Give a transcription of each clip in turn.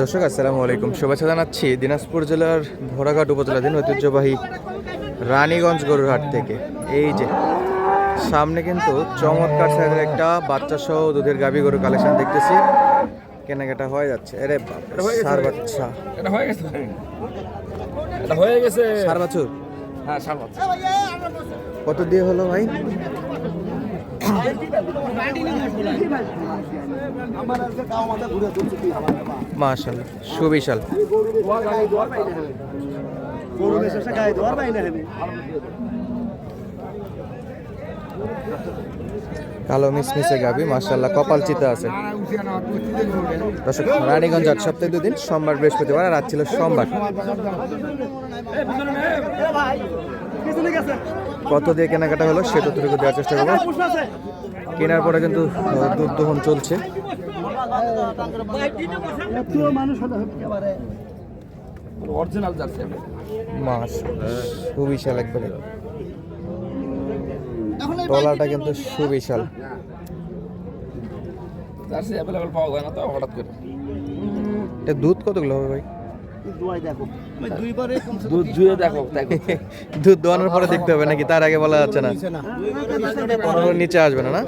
দর্শক আসসালামু আলাইকুম, শুভেচ্ছা জানাচ্ছি দিনাজপুর জেলার ভোরাঘাট উপজেলাধীন ঐতিহ্যবাহী রানীগঞ্জ গরুর হাট থেকে। এই যে সামনে কিন্তু চমৎকার সাইজের একটা বাচ্চা সহ দুধের গাভী গরু কালেকশন দেখতেছি, কেনাকাটা হয়ে যাচ্ছে। আরে সার বাচ্চা, এটা হয়ে গেছে, এটা হয়ে গেছে। সার বাছুর, হ্যাঁ সার বাচ্চা। কত দিয়ে হলো ভাই? মাশাআল্লাহ, সুবিশাল। কালো মিসমিসে গাবি, মাশাআল্লাহ, কপাল চিতা আছে। দর্শক, রানীগঞ্জ হাট সপ্তাহে 2 দিন, সোমবার বৃহস্পতিবার, আর আজ ছিল সোমবার। কত দিয়ে কেনাকাটা হলো সে ততটুকু দেওয়ার চেষ্টা করবো। কেনার পরে কিন্তু দুধ দহন চলছে। অরিজিনাল জার্সি মাস সুবিশাল একবারে, তলাটা কিন্তু সুবিশাল। জার্সি অ্যাভেলেবল পাওয়া যায় না তো হঠাৎ করে। এটা দুধ কতগুলো হবে ভাই? দুধ ধুয়ে দেখো, দুধ দোয়ানোর পরে দেখতে হবে নাকি? তার আগে বলা যাচ্ছে না? 15 নিচে আসবে না? না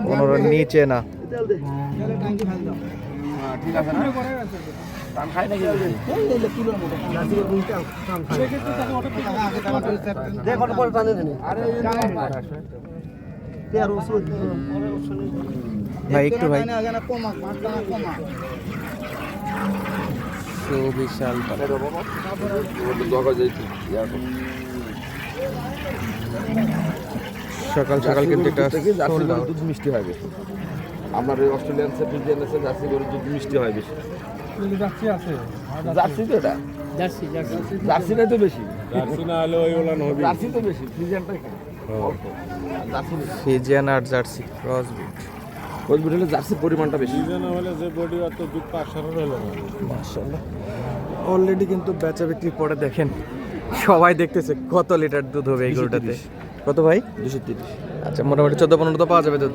15 নিচে না। ঠিক আছে না? টান খাই নাকি? ভাই একটু ভাই, সুবিশাল। সকাল সকাল কিন্তু এটা দুধ মিষ্টি হয় বেশি। আপনার ওই অস্ট্রেলিয়ান ফ্রিজিয়ান আছে, জার্সি গরুর দুধ মিষ্টি হয় বেশি। জার্সি আছে, জার্সি তো এটা জার্সি জার্সি জার্সিটাই তো বেশি। জার্সি না হলে ওইগুলো হবে। জার্সি তো বেশি, ফ্রিজিয়ানটাই অল্প। জার্সি ফিজিয়ান আর জার্সি ক্রস বিট। কোচবিট হলে জার্সির পরিমাণটা বেশি। সিজন হলে যে বডি অত দুধ পাঁচশোর হলো না। মাশাআল্লাহ, অলরেডি কিন্তু বেচা বিক্রি পরে দেখেন সবাই দেখতেছে কত লিটার দুধ হবে এই গরুটাতে। কত ভাই? 230। আচ্ছা, মোটামুটি 14-15 তো পাওয়া যাবে দুধ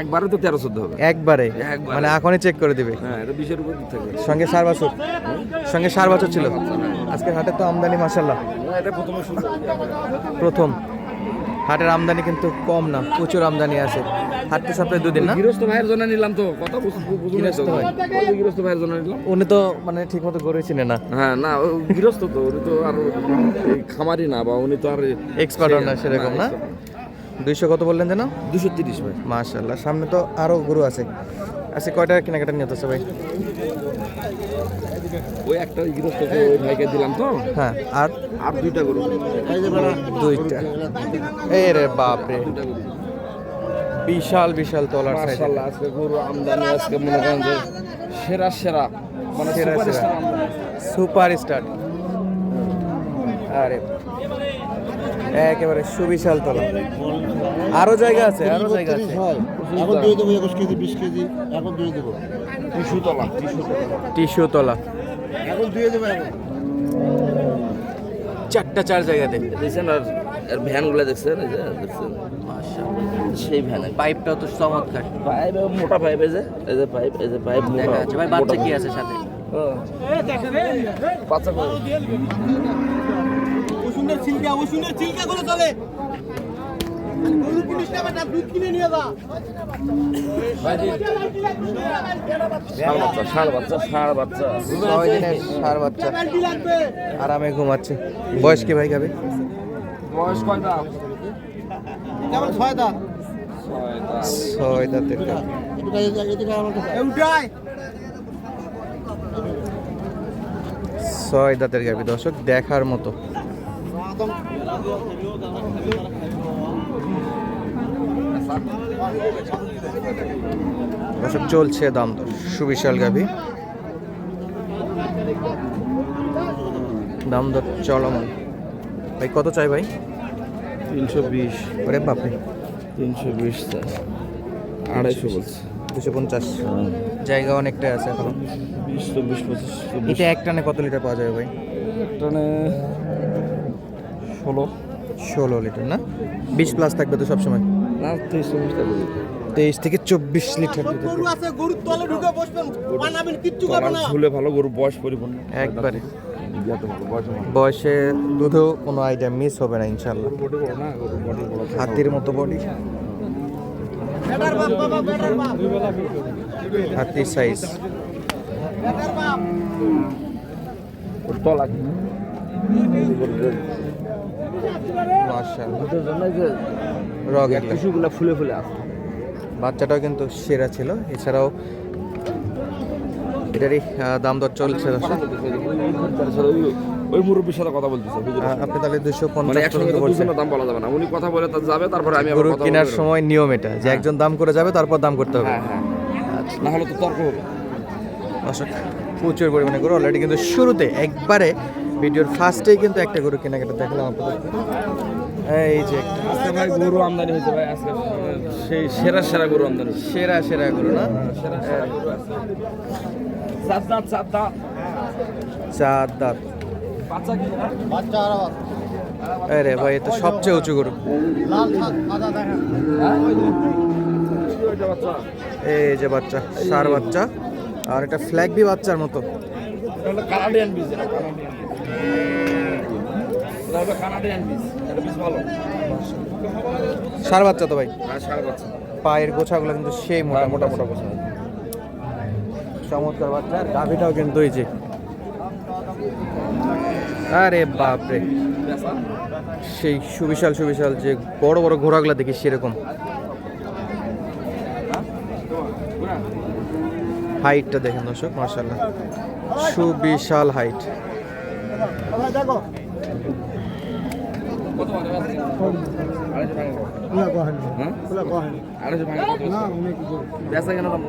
একবারে তো 13-14 হবে একবারে, একবারে। মানে এখনই চেক করে দিবে। হ্যাঁ, এটা 20-এর উপর দুধ থাকবে। সঙ্গে 4 বছর, সঙ্গে 4 বছর ছিল। আজকে হাটে তো আমদানি মাশাআল্লাহ, এটা প্রথমে শুরু। প্রথম হাটের আমদানি কিন্তু কম না, প্রচুর আমদানি আছে। হাটতে সপ্তাহে 2 দিন না? গৃহস্থ ভাইয়ের জন্য নিলাম তো, কত গৃহস্থ ভাই? গৃহস্থ ভাইয়ের জন্য নিলাম। উনি তো মানে ঠিক মতো গরুই চিনে না, হ্যাঁ না, ও গৃহস্থ তো, উনি তো আর এই খামারি না, বা উনি তো আর এক্সপার্ট না সেরকম না। 200 কত বললেন যেন? 230 ভাই। মাশাআল্লাহ, সামনে তো আরো গরু আছে। আচ্ছা, কয়টা কেনাকাটা নিয়ে আছে ভাই? ওই একটা গৃহস্থ ওই ভাইকে দিলাম তো। হ্যাঁ, আর আর 2টা গরু। 2টা। এই রে বাপ রে, দুটা গরু। বিশাল বিশাল তলার সাইজ। মাশাআল্লাহ, আজকে গরু আমদানি আজকে মনে করেন যে সেরা সেরা, মানে সেরা সুপার সেরা। স্টার আমদানি। Super star. আরে একেবারে সুবিশাল তলা। আরো জায়গা আছে, আরো জায়গা আছে। এখন দিয়ে দেবো 21 কেজি 20 কেজি, এখন দিয়ে দেবো টিস্যু তলা, টিস্যু তলা। টিস্যু তলা, এখন দিয়ে দেবো এখন। 4টা 4 জায়গাতে। দেখছেন, আর এর ভ্যানগুলো দেখছেন, এই যে দেখছেন, সেই ভ্যান। পাইপটাও তো চমৎকার, পাইপ মোটা পাইপ, এই যে পাইপ, এই যে পাইপ দেখা যাচ্ছে। ভাই বাচ্চা কি আছে সাথে? বাচ্চা করে ওষুধের চিলকা করে চলে। গরু কিনিস না, বেটা দুধ কিনে নিয়ে যা। ষাঁড় বাচ্চা 6 দিনের ষাঁড় বাচ্চা আরামে ঘুমাচ্ছে। বয়স কি ভাই গাবে? বয়স কয়টা? কেমন 6 দাঁত? 6 দাঁতের গাভী। এদিকে আমার কাছে উঠাই। 6 দাঁতের গাভী, দর্শক দেখার মতো। দর্শক চলছে দাম দর, সুবিশাল গাভী, দাম দর চলমান। ভাই কত চাই ভাই? 320। ওরে বাপরে, 320 চাই, 250 বলছে। 250। জায়গা অনেকটাই আছে এখনো। 20, 24, 25, এটা এক টানে কত লিটার পাওয়া যাবে ভাই? টানে 16। 16 লিটার না? 20 প্লাস থাকবে তো সবসময়? না, 23 টাকা। 23 থেকে 24 লিটার সব দুধ গরু আছে, গরুর তলে ঢুকে বসবেন, বানাবেন, কিচ্ছু করবে তলার না। ঝুলে ভালো, গরু বয়স পরিপূর্ণ একবারে ইয়াতে ভালো, বয়সে ভালো। বয়সে দুধেও কোনো আইডিয়া মিস হবে না ইনশাল্লাহ। বডি বড় না, গরু বডি বড়। হাতির মতো বডি, বেটার বাপ বাবা, বেটার বাপ, হাতির সাইজ। বেটার বাপ। ওর তলা কি? মাশাআল্লাহ, দুধের জন্য যে রগ এগুলো। টিস্যুগুলো ফুলে ফুলে আসে। বাচ্চাটাও কিন্তু সেরা ছিল। এছাড়াও এটারই দাম দর চলছে দর্শক। ওই মুরব্বীর সাথে কথা বলতেছে, আপনি তাহলে মানে 250 একসঙ্গে পর্যন্ত তো বলছেন। দুজনের দাম বলা যাবে না, উনি কথা বলে তার যাবে, তারপরে আমি আবার গরু কথা কেনার বলবো। সময় নিয়ম এটা যে একজন দাম করে যাবে, তারপর দাম করতে হবে। হ্যাঁ হ্যাঁ, না হলে তো তর্ক হবে। দর্শক প্রচুর পরিমাণে গরু অলরেডি কিন্তু শুরুতে একবারে ভিডিওর ফার্স্টেই কিন্তু একটা গরু কেনাকাটা দেখলাম আপনাদের। এই যে একটা আজকে ভাই গরু আমদানি হয়েছে ভাই, আজকে সেই সেরা সেরা গরু আমদানি হয়েছে। সেরা সেরা গরু না, সেরা সেরা গরু আছে। চার দাঁত, চার দাঁত, চার দাঁত। বাচ্চা কি না? বাচ্চা আর আওয়াজ। আরে ভাই এ তো সবচেয়ে উঁচু গরু। লাল শাক, সাদা দেখা। হ্যাঁ? ওইটা বাচ্চা। এই যে বাচ্চা, সার বাচ্চা, আর এটা ফ্ল্যাগ বি বাচ্চার মতো। এটা হলো কানাডিয়ান বীজ, এটা কানাডিয়ান বীজ। এটা হলো কানাডিয়ান বীজ, এটা বীজ ভালো। সার বাচ্চা তো ভাই, হ্যাঁ, সারা বাচ্চা। পায়ের গোছাগুলো কিন্তু সেই মোটা মোটা মোটা মোটা মোটা। বছর। চমৎকার বাচ্চা, আর গাভিটাও কিন্তু এই যে, আরে বাপ রে, সেই সুবিশাল সুবিশাল যে বড় বড় ঘোড়াগুলা দেখি সেরকম। হাইটটা দেখেন দর্শক, মাশাআল্লাহ সুবিশাল হাইট। দেখো কত মানে আছে? আড়াইশো টাকা। হ্যাঁ? আড়াইশো টাকা কত আছে? বেচা কেন দাম?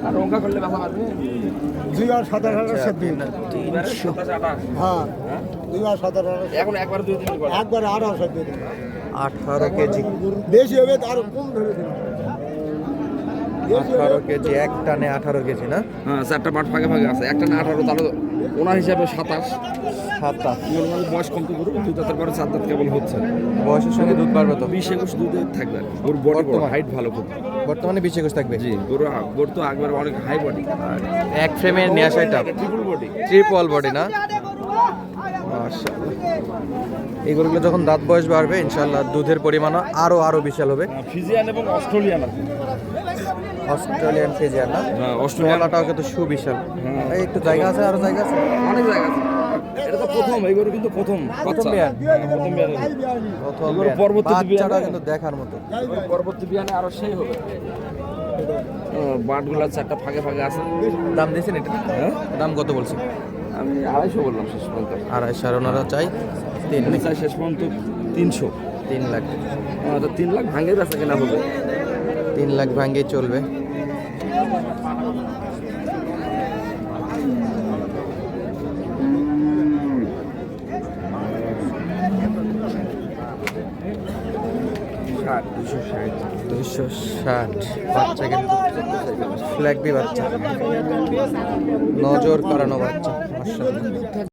আর রঙা করলে বেচা পারবে? 2,17,000 এবারে 27-28 হ্যাঁ, হ্যাঁ? 2,17,000 এখন একবার দুই দিন করে। একবার 1800 দিয়ে দিন। 18 কেজি, বেশি হবে তো আরো কম ধরে দিন। 18 কেজি, এক টানে 18 কেজি না, হ্যাঁ, চারটা মাঠ ফাঁকে ফাঁকে আছে, একটা না 18, তাহলে ওনার হিসাবে 27। 7 নর্মাল বয়স কম তো গরু, দুই দাঁতের পরে চার দাঁত কেবল হচ্ছে। বয়সের সঙ্গে দুধ বাড়বে তো। 20-21 দুধে থাকবে। গরু বডি বড়, বর্তমান। হাইট ভালো খুব। বর্তমানে 20-21 থাকবে। জি, গরু তো একবার অনেক হাই বডি, এক ফ্রেমে নিয়ে আসা এটা ট্রিপল বডি। ট্রিপল বডি না, মাশাআল্লাহ। এই গরুগুলো যখন দাঁত বয়স বাড়বে ইনশাআল্লাহ দুধের পরিমাণও আরো বিশাল হবে। ফিজিয়ান এবং অস্ট্রেলিয়ান আছে। অস্ট্রেলিয়ান ফিজিয়ান না, হ্যাঁ, অস্ট্রেলিয়ান গলাটাও কিন্তু সুবিশাল। হ্যাঁ। এই একটু জায়গা আছে, আরো জায়গা আছে। অনেক জায়গা আছে। এটা তো প্রথম, এই গরু কিন্তু প্রথম বাচ্চা। বিয়ান। প্রথম বিয়ানে। প্রথম এগুলো বিয়ান। পরবর্তী বাচ্চাটা বিয়ানে- কিন্তু দেখার মতো। পরবর্তী বিয়ানে আরো সেই হবে। বাটগুলা চারটা ফাঁকে ফাঁকে আছে। দাম দিয়েছেন এটা? হ্যাঁ? দাম কত বলছেন? আমি 250 বললাম শেষ পর্যন্ত। 250, আর ওনারা চাই 3 আমি চাই শেষ পর্যন্ত 300। 3 লাখ। 3 লাখ ভাঙে বেচা কেনা হবে। 3 লাখ ভাঙ্গেই চলবে। ষাট, 260। 260 বাচ্চা, কিন্তু ফ্ল্যাগ বি বাচ্চা, নজর কাড়ানো বাচ্চা, মাশাআল্লাহ।